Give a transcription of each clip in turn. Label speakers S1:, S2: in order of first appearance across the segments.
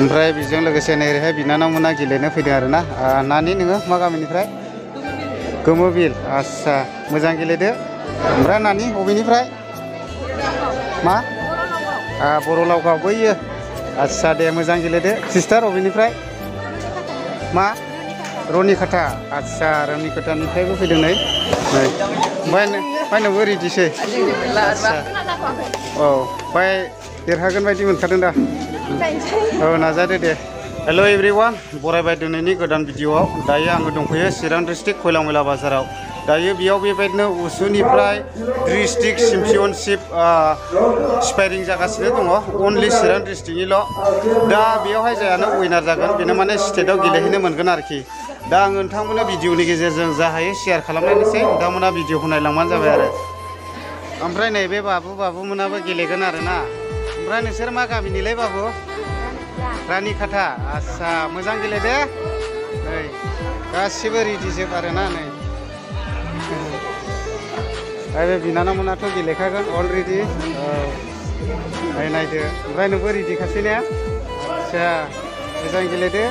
S1: ओमफ्राय बेजों लोगोसे नैरैहाय बिनानावमोना गेलेनो फैदों आरोना नानि नोङो मा गामिनिफ्राय गोमोबिल आस्सा मोजां गेलेदो ओमफ्राय नानि बबेनिफ्राय मा बर' लावगाव बैयो आस्सा दे मोजां गेलेदो सिस्टार बबेनिफ्राय मा रनिखाथा आस्सा रनिखाथानिफ्रायबो फैदों नै ओमफ्राय नोंबो रेडिसै आस्सा औ ओमफ्राय देरहागोन बायदि मोनखादों दा औ नाजादो दे हेल' एभ्रिवान बरायबाय दिनैनि गोदान भिडिअ'आव दायो आङो दंफैयो चिरां डिस्ट्रिक्ट खयलामयला बाजाराव दायो बेयाव बेबायदिनो उसुनिफ्राय डिस्ट्रिक्ट चेम्पियनशिप स्पाइरिं जागासिनो दङ अनलि चिरां डिस्ट्रिक्टनिल' दा बेयावहाय जायानो उइनार जागोन बेनो माने स्टेटआव गेलेहैनो मोनगोन आरोखि दा आं नोंथांमोननो भिडिअनि गेजेरजों जा हायो शेयार खालामनायनोसै नोंथांमोना भिडिअखौ नायलांबानो जाबाय आरो ओमफ्राय नैबे बाबुमोनाबो गेलेगोन आरोना ओमफ्राय नोंसोर मा गामिनिलै बाबु रानिखाथा आस्सा मोजां गेलेदो नै गासिबो रेडिजोब आरोना नै आरो बिनानावमोनाथ' गेलेखागोन अलरेडि औ नायदो ओमफ्राय नोंबो रेडिखासै ने आस्सा मोजां गेलेदो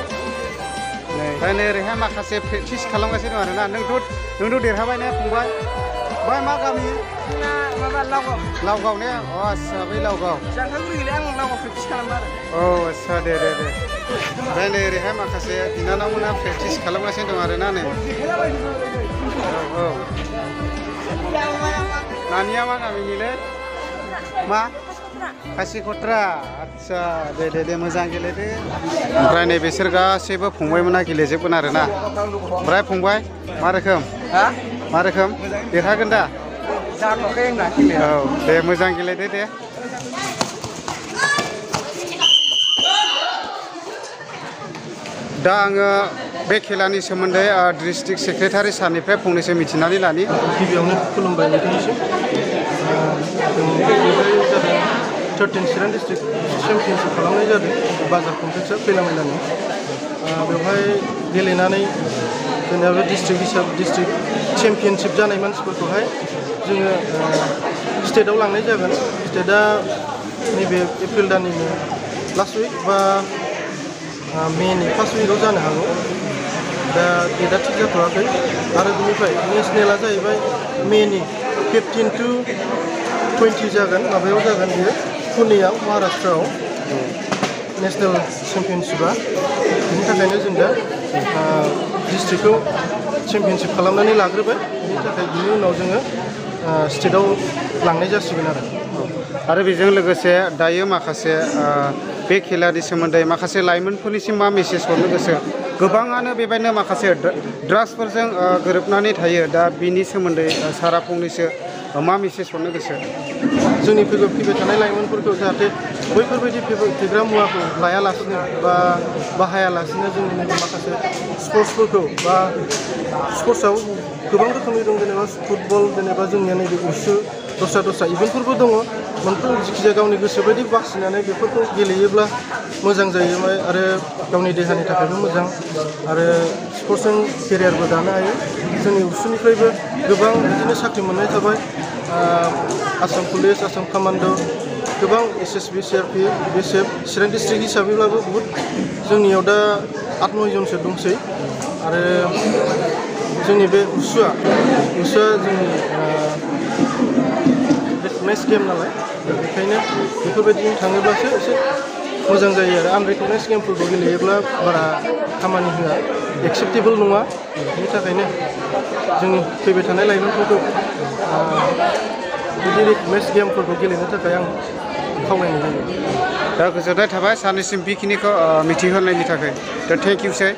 S1: नै ओमफ्राय नै ओरैहाय माखासे प्रेक्टिस खालामगासिनो दं आरोना नोंथ' देरहाबाय ने फंबाय ओमफ्राय मा गामि लावगाव ने अ आस्सा बै लावगाव औ आस्सा दे ओमफ्राय नै ओरैहाय माखासे बिनानावमोना प्रेक्टिस खालामगासिनो दं आरोना नै औ नानिया मा गामिनिलै मा खासिखत्रा आस्सा दे मोजां गेलेदो ओमफ्राय नै बिसोर गासैबो फंबायमोना गेलेजोबगोन आरोना ओमफ्राय फंबाय मा रोखोम देरहागोन दा औ दे मोजां गेलेदो दे दा आङो बे खेलानि सोमोन्दै डिस्ट्रिक्ट सेक्रेटारि सारनिफ्राय फंनैसो मिथिनानै लानि
S2: गिबियावनो खुलुमबाय नोंथांनिसिम थर्टिन चिरां डिस्ट्रिक्ट चेम्पियनशिप खालामनाय जादों बाजार कमप्लेक्सआव खैलामैलानि बेवहाय गेलेनानै जोंना बे डिस्ट्रिक्ट चेम्पियनशिप जानाय मानसिफोरखौहाय जोङो स्टेटआव लांनाय जागोन स्टेटआ नैबे एप्रिल दाननिनो लास्ट उइक बा मेनि फार्स्ट उइकआव जानो हागौ दा डेटआ थिग जाथ'वाखै आरो बेनिफ्राय नेसनेला जाहैबाय मेनि 15 to 20 जागोन माबायाव जागोन बेयो पुनेयाव महाराष्ट्रआव नेसनेल चेम्पियनशिपआ बेनि थाखायनो जों दा डिस्ट्रिक्टखौ चेम्पियनशिप खालामनानै लाग्रोबाय बेनि थाखाय बिनि उनाव जोङो स्टेटआव लांनाय जासिगोन
S1: आरो बेजों लोगोसे दायो माखासे बे खेलानि सोमोन्दै माखासे लाइमोनफोरनिसिम मा मेसेज हरनो गोसो गोबाङानो बेबायदिनो माखासे ड्राग्सफोरजों गोरोबनानै थायो दा बिनि सोमोन्दै सारा फंनैसो मा मेसेज हरनो गोसो
S2: जोंनि फैबाय थानाय लाइमोनफोरखौ जाहाथे बैफोरबायदि फेग्रा मुवाखौ लायालासिनो बा बाहायालासिनो जोंनि नैबे माखासे स्पर्ट्सफोरखौ बा स्पर्ट्सआव गोबां रोखोमनि दं जेनेबा फुटबल जेनेबा जोंनिया नैबे उसु दस्रा इभेन्टफोरबो दङ मोनफ्रोम जिखिजाया गावनि गोसो बायदि बासिनानै बेफोरखौ गेलेयोब्ला मोजां जायो आरो गावनि देहानि थाखायबो मोजां आरो स्पर्ट्सजों केरियारबो दानो हायो जोंनि उसुनिफ्रायबो गोबां बिदिनो साख्रि मोननाय थाबाय आसाम पुलिस आसाम कामान्ड' गोबां SSB CRP BSF चिरां डिस्ट्रिक्ट हिसाबैब्लाबो बहुद जोंनियाव दा 8-9 जनसो दंसै आरो जोंनि बे उसुआ जोंनि रिकगनाइज गेम नालाय बेखायनो बेफोरबायदि थाङोब्लासो एसे मोजां जायो आरो आनरिकगनाइज गेमफोरखौ गेलेयोब्ला बारा खामानि होआ एक्सेप्टेबोल नङा बेनि थाखायनो जोंनि फैबाय थानाय लाइमोनफोरखौ बिदि रिकगनाइज गेमफोरखौ गेलेनो थाखाय आं खावलायनाय जायो
S1: दा गोजोननाय थाबाय सानैसिम बेखिनिखौ मिथिहोनायनि थाखाय दा थेंक इउसै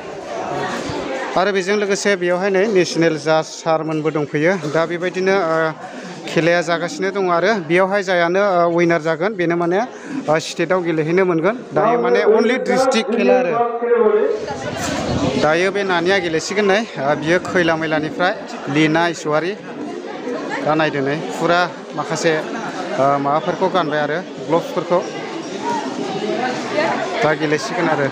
S1: आरो बेजों लोगोसे बेयावहाय नै नेसनेल जाज सारमोनबो दंफैयो दा बेबायदिनो खेलाया जागासिनो दङ आरो बेयावहाय जायानो उइनार जागोन बेनो माने स्टेटआव गेलेहैनो मोनगोन दायो माने अनलि डिस्ट्रिक्ट खेला आरो दायो बे नानिया गेलेसिगोन नै बियो खैलामैलानिफ्राय लिना इसवारि दा नायदो नै फुरा माखासे माबाफोरखौ गानबाय आरो ग्लभसफोरखौ दा गेलेसिगोन आरो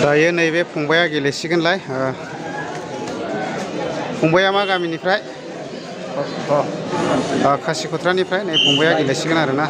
S1: दायो नैबे फंबाया गेलेसिगोनलाय फंबाया मा गामिनिफ्राय खासिख'त्रानिफ्राय नै फंबाया गेलेसिगोन आरोना